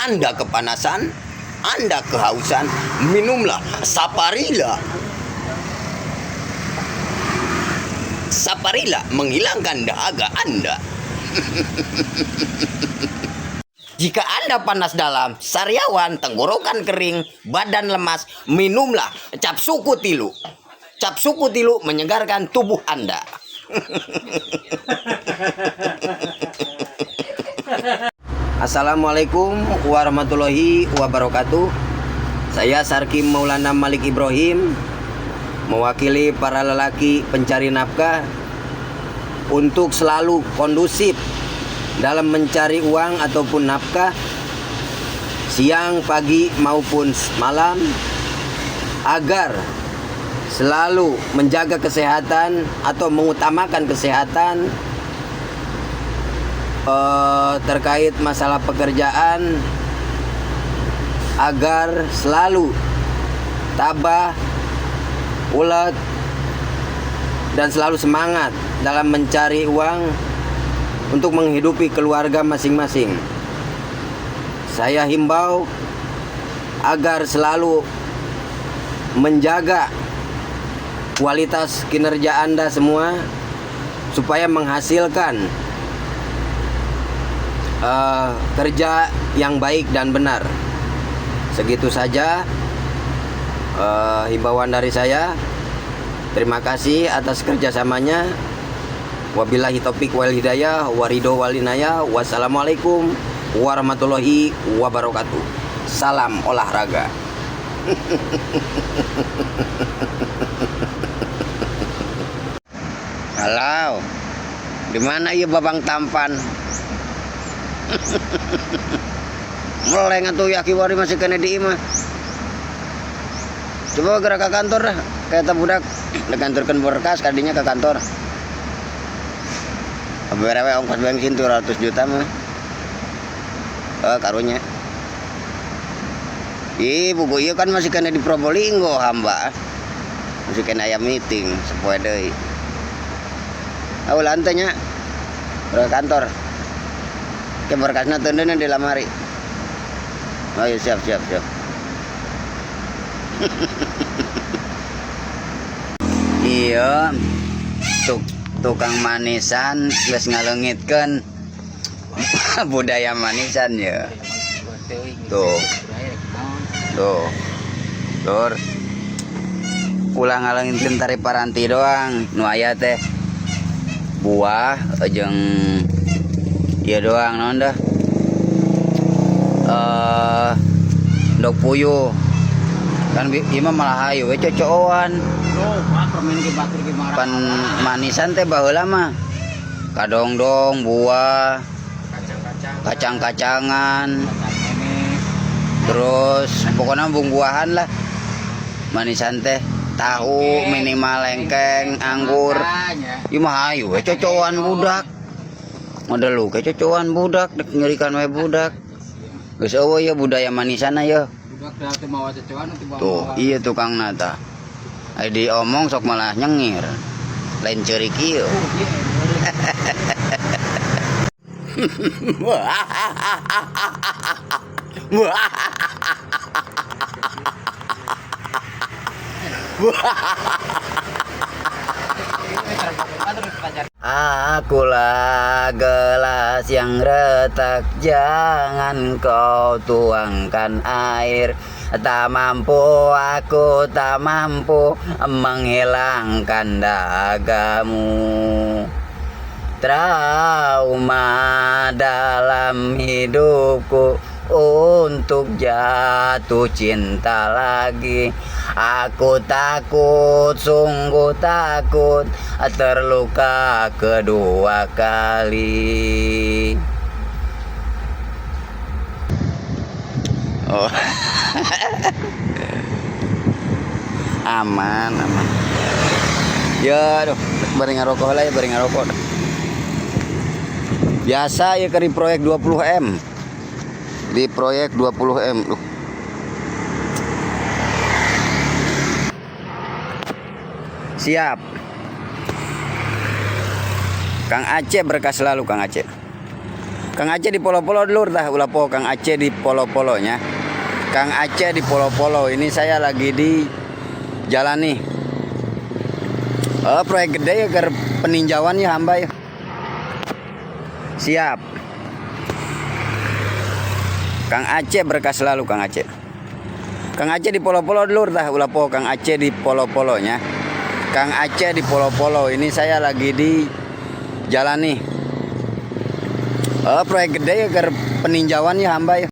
Anda kepanasan, Anda kehausan, minumlah Saparilla. Saparilla menghilangkan dahaga Anda. Jika Anda panas dalam, sariawan, tenggorokan kering, badan lemas, minumlah cap suku tilu. Cap suku tilu menyegarkan tubuh Anda. Assalamualaikum warahmatullahi wabarakatuh. Saya Sarkim Maulana Malik Ibrahim, mewakili para lelaki pencari nafkah untuk selalu kondusif dalam mencari uang ataupun nafkah siang, pagi maupun malam, agar selalu menjaga kesehatan atau mengutamakan kesehatan terkait masalah pekerjaan, agar selalu tabah, ulet, dan selalu semangat dalam mencari uang untuk menghidupi keluarga masing-masing. Saya himbau agar selalu menjaga kualitas kinerja Anda semua supaya menghasilkan kerja yang baik dan benar. Segitu saja himbauan dari saya. Terima kasih atas kerjasamanya. Wabillahi taufik wal hidayah, warido wal inayah. Wassalamualaikum warahmatullahi wabarakatuh. Salam olahraga. Halo, di mana ya babang tampan? Meleng atuh ya kiwari masih kena di imah. Coba gerak ke kantor dah, kayak budak dikantorkan berkas kadinya ke kantor. Berewe ongkos bensin 200 juta mah. Karunya. Buku iya kan masih kena di Probolinggo hamba. Masih kena ayam meeting sepoe deui. Lantainya ke kantor. Ke berkasnya tendenya di lamari. Oh iya, siap. Iya, tukang manisan geus ngalengitkeun budaya manisan ya. Tuh. Lur. Ulang ngalengitkeun tari paranti doang, nu aya teh buah jeung ieu doang naon dah. Dok puyuh. Kan ieu mah malah hayu we cocokan. Pan manisan teh baheula mah kadongdong, buah, kacang-kacangan, terus pokoknya buah-buahan lah. Manisan teh tahu minimal lengkeng, anggur. Ieu mah hayu we cocokan budak. Model lu kayak cocokan budak, dek ngerikan we budak. Geus eueuh ya budaya manisan ya. Tuh, iya tukang nata. Adi omong sok malah nyengir. Lain ceurik ieu. Akulah gelas yang retak, jangan kau tuangkan air. Tak mampu, aku tak mampu menghilangkan dahagamu. Trauma dalam hidupku untuk jatuh cinta lagi. Aku takut, sungguh takut terluka kedua kali. Oh. aman. Ya aduh, bareng ngarokok lah ya, bareng ngarokok. Biasa ya ke proyek 20M. Di proyek 20M tuh. Siap. Kang Aceh berkah selalu Kang Aceh. Kang Aceh di Polo-Polo dulu dah ulah po Kang Aceh di Polo-Polonya. Kang Aceh di Polo-Polo. Ini saya lagi di jalan nih. Oh, proyek gede ya ke peninjauan ya hamba ya. Siap. Kang Aceh berkah selalu Kang Aceh. Kang Aceh di Polo-Polo dulu dah ulah po Kang Aceh di Polo-Polonya. Kang Aceh di Polo-Polo. Ini saya lagi di jalan nih. Oh, proyek gede ya ke peninjauan ya hamba ya.